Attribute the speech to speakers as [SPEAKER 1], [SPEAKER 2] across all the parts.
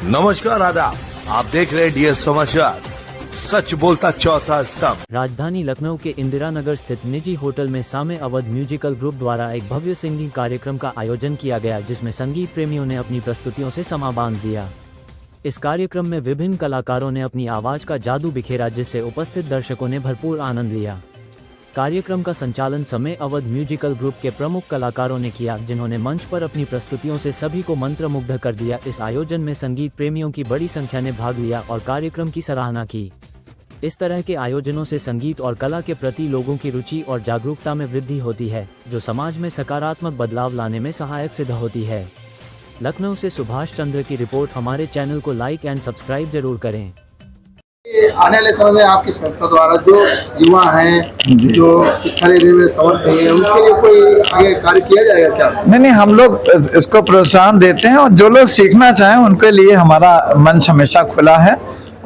[SPEAKER 1] नमस्कार आदाब, आप देख रहे हैं डीएस समाचार, सच बोलता चौथा स्तंभ।
[SPEAKER 2] राजधानी लखनऊ के इंदिरा नगर स्थित निजी होटल में सामे अवध म्यूजिकल ग्रुप द्वारा एक भव्य सिंगिंग कार्यक्रम का आयोजन किया गया, जिसमें संगीत प्रेमियों ने अपनी प्रस्तुतियों से समा बांध दिया। इस कार्यक्रम में विभिन्न कलाकारों ने अपनी आवाज का जादू बिखेरा, जिससे उपस्थित दर्शकों ने भरपूर आनंद लिया। कार्यक्रम का संचालन समय अवध म्यूजिकल ग्रुप के प्रमुख कलाकारों ने किया, जिन्होंने मंच पर अपनी प्रस्तुतियों से सभी को मंत्रमुग्ध कर दिया। इस आयोजन में संगीत प्रेमियों की बड़ी संख्या ने भाग लिया और कार्यक्रम की सराहना की। इस तरह के आयोजनों से संगीत और कला के प्रति लोगों की रुचि और जागरूकता में वृद्धि होती है, जो समाज में सकारात्मक बदलाव लाने में सहायक सिद्ध होती है। लखनऊ से सुभाष चंद्र की रिपोर्ट। हमारे चैनल को लाइक एंड सब्सक्राइब जरूर करें।
[SPEAKER 3] आने वाले समय में आपकी संस्था द्वारा जो युवा हैं, जो शिक्षा लेने में समर्थ नहीं है, उनके लिए कोई आगे कार्य किया जाएगा क्या?
[SPEAKER 4] नहीं, हम लोग इसको प्रोत्साहन देते हैं और जो लोग सीखना चाहें उनके लिए हमारा मंच हमेशा खुला है।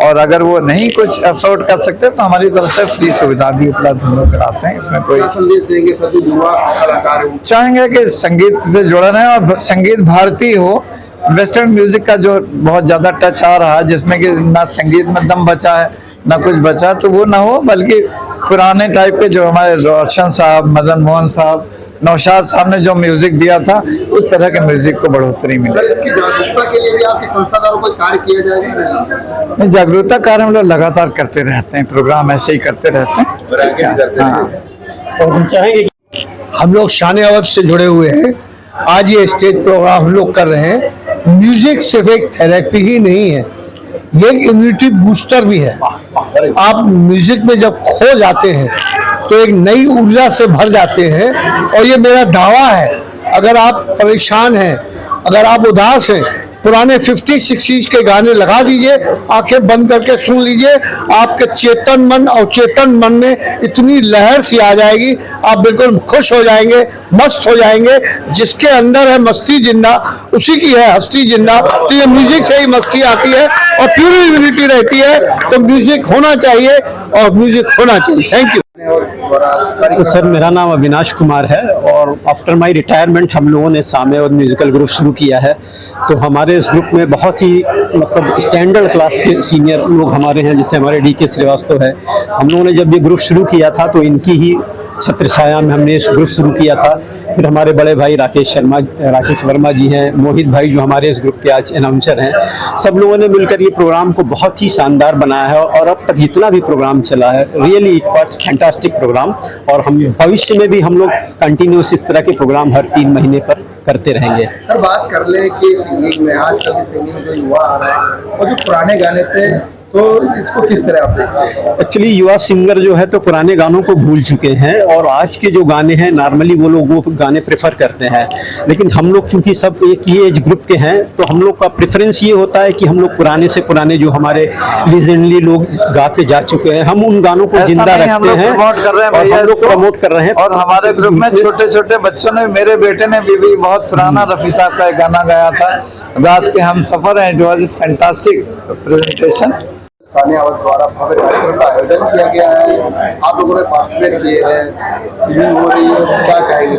[SPEAKER 4] और अगर वो नहीं कुछ अफोर्ड कर सकते तो हमारी तरफ से फ्री सुविधा भी उपलब्ध हम लोग कराते हैं। इसमें कोई
[SPEAKER 3] संदेश देंगे सभी युवा कलाकार
[SPEAKER 4] चाहेंगे कि संगीत से जुड़ा रहे और संगीत भारतीय हो। वेस्टर्न म्यूजिक का जो बहुत ज्यादा टच आ रहा है, जिसमें कि ना संगीत में दम बचा है ना कुछ बचा, तो वो ना हो, बल्कि पुराने टाइप के जो हमारे रोशन साहब, मदन मोहन साहब, नौशाद साहब ने जो म्यूजिक दिया था, उस तरह के म्यूजिक को बढ़ोतरी मिले।
[SPEAKER 3] इसकी जागरूकता के लिए भी आपकी संस्था द्वारा कोई कार्य किया जाएगा?
[SPEAKER 4] जागरूकता कार्य हम लोग लगातार करते रहते हैं, प्रोग्राम ऐसे ही करते रहते हैं।
[SPEAKER 3] और हम चाहेंगे कि हम लोग शान अवध से जुड़े हुए हैं। आज ये स्टेज प्रोग्राम हम लोग कर रहे हैं। म्यूजिक सिर्फ एक थेरेपी ही नहीं है, ये एक इम्यूनिटी बूस्टर भी है। आप म्यूजिक में जब खो जाते हैं तो एक नई ऊर्जा से भर जाते हैं। और ये मेरा दावा है, अगर आप परेशान हैं, अगर आप उदास हैं, पुराने 50-60 के गाने लगा दीजिए, आंखें बंद करके सुन लीजिए, आपके चेतन मन और चेतन मन में इतनी लहर सी आ जाएगी, आप बिल्कुल खुश हो जाएंगे, मस्त हो जाएंगे। जिसके अंदर है मस्ती जिंदा, उसी की है हस्ती जिंदा। तो ये म्यूजिक से ही मस्ती आती है और प्यूर इम्यूनिटी रहती है। तो म्यूजिक होना चाहिए और म्यूजिक होना चाहिए। Thank you.
[SPEAKER 5] तो सर, मेरा नाम अविनाश कुमार है और आफ्टर माय रिटायरमेंट हम लोगों ने सामे और म्यूजिकल ग्रुप शुरू किया है। तो हमारे इस ग्रुप में बहुत ही मतलब स्टैंडर्ड क्लास के सीनियर लोग हमारे हैं, जैसे हमारे डी के श्रीवास्तव है। हम लोगों ने जब ये ग्रुप शुरू किया था तो इनकी ही छत्र छाया में हमने इस ग्रुप शुरू किया था। फिर हमारे बड़े भाई राकेश वर्मा जी हैं, मोहित भाई जो हमारे इस ग्रुप के आज अनाउंसर हैं, सब लोगों ने मिलकर ये प्रोग्राम को बहुत ही शानदार बनाया है। और अब तक जितना भी प्रोग्राम चला है, really it was fantastic programme. और हम भविष्य में भी हम लोग कंटिन्यूस इस तरह के प्रोग्राम हर 3 महीने पर करते रहेंगे।
[SPEAKER 3] सर, बात कर ले कि सिंगिंग में आजकल की सिंगिंग में जो युवा आ रहा है और जो पुराने गाने थे, तो इसको किस तरह आप देखते हैं?
[SPEAKER 5] एक्चुअली युवा सिंगर जो है तो पुराने गानों को भूल चुके हैं और आज के जो गाने हैं नॉर्मली वो लोग वो गाने प्रेफर करते हैं। लेकिन हम लोग चूंकि सब एक ही एज ग्रुप के हैं, तो हम लोग का प्रेफरेंस ये होता है कि हम लोग पुराने से पुराने जो हमारे लीजेंडली लोग गा के जा चुके हैं, हम उन गानों को जिंदा रखते हैं, हम लोग प्रमोट कर रहे हैं।
[SPEAKER 4] और हमारे ग्रुप में छोटे छोटे बच्चों ने, मेरे बेटे ने भी बहुत पुराना रफी साहब का एक गाना गाया था, रात के हम सफर हैं। It was fantastic presentation.
[SPEAKER 3] साने अवध द्वारा भव्य कार्यक्रम का आयोजन किया गया है, आप लोगों ने पार्टिसिपेट किए हैं, सिंगिंग हो रही है, क्या कहेंगे?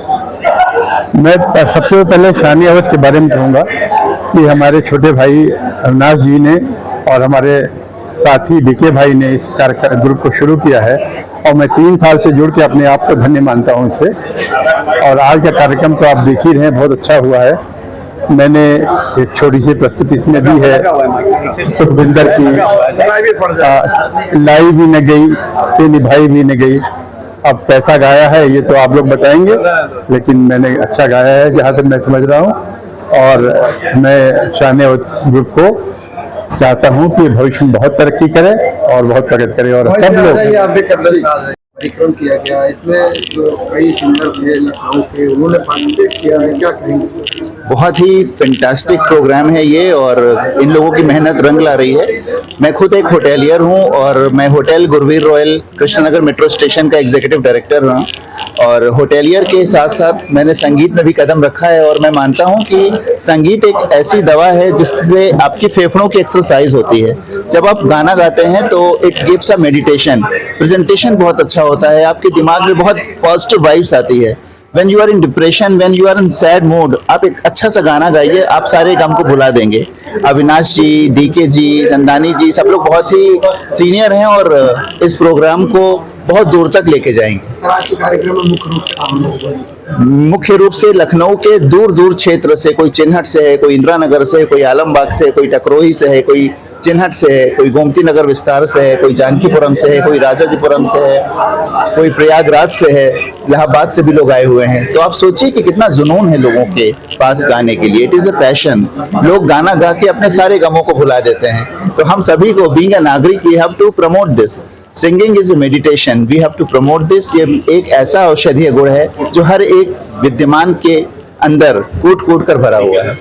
[SPEAKER 6] मैं सबसे पहले शानी अवध के बारे में कहूँगा कि हमारे छोटे भाई अविनाश जी ने और हमारे साथी डीके भाई ने इस ग्रुप को शुरू किया है और मैं 3 साल से जुड़ के अपने आप को धन्य मानता हूँ इससे। और आज का कार्यक्रम तो आप देख ही रहे हैं, बहुत अच्छा हुआ है। मैंने एक छोटी सी प्रस्तुति इसमें दी है सुखविंदर की, लाई भी न गई ते निभाई भी न गई। अब कैसा गाया है ये तो आप लोग बताएंगे, लेकिन मैंने अच्छा गाया है जहाँ तक मैं समझ रहा हूँ। और मैं शान अवध ग्रुप को चाहता हूँ कि भविष्य में बहुत तरक्की करे और बहुत प्रगति करे। और सब लोग
[SPEAKER 3] कार्यक्रम किया गया, इसमें जो कई सिंगर थे लखनऊ के, उन्होंने पार्टिसिपेट किया है, क्या कहेंगे?
[SPEAKER 7] बहुत ही फैंटास्टिक प्रोग्राम है ये और इन लोगों की मेहनत रंग ला रही है। मैं खुद एक होटेलियर हूँ और मैं hotel Gurvir royal Krishnanagar metro station का एग्जीक्यूटिव डायरेक्टर हूँ। और होटेलियर के साथ साथ मैंने संगीत में भी कदम रखा है और मैं मानता हूँ कि संगीत एक ऐसी दवा है जिससे आपकी फेफड़ों की एक्सरसाइज होती है। जब आप गाना गाते हैं तो it gives a meditation, presentation बहुत अच्छा होता है, आपके दिमाग में बहुत पॉजिटिव वाइब्स आती है। When you are in depression, when you are in sad mood, आप एक अच्छा सा गाना गाइए, आप सारे गम को भुला देंगे। अविनाश जी, डीके जी, नंदानी जी, सब लोग बहुत ही सीनियर हैं और इस प्रोग्राम को बहुत दूर तक लेके जाएंगे।
[SPEAKER 3] आज के कार्यक्रम में
[SPEAKER 7] मुख्य रूप से लखनऊ के दूर दूर क्षेत्र से, कोई चिन्हट से है, कोई इंदिरा नगर से, कोई आलमबाग से, कोई टकरोही से है, कोई चिन्हट से है, कोई गोमती नगर विस्तार से है, कोई जानकीपुरम से है, कोई राजाजीपुरम से है, कोई प्रयागराज से है, इलाहाबाद से भी लोग आए हुए हैं। तो आप सोचिए कि कितना जुनून है लोगों के पास गाने के लिए। It is a passion. लोग गाना गा के अपने सारे गमों को भुला देते हैं। तो हम सभी को बीइंग अ नागरिक we have to promote this. Singing is a meditation, we have to promote this. ये एक ऐसा औषधीय गुण है जो हर एक विद्यमान के अंदर कूट कूट कर भरा हुआ है।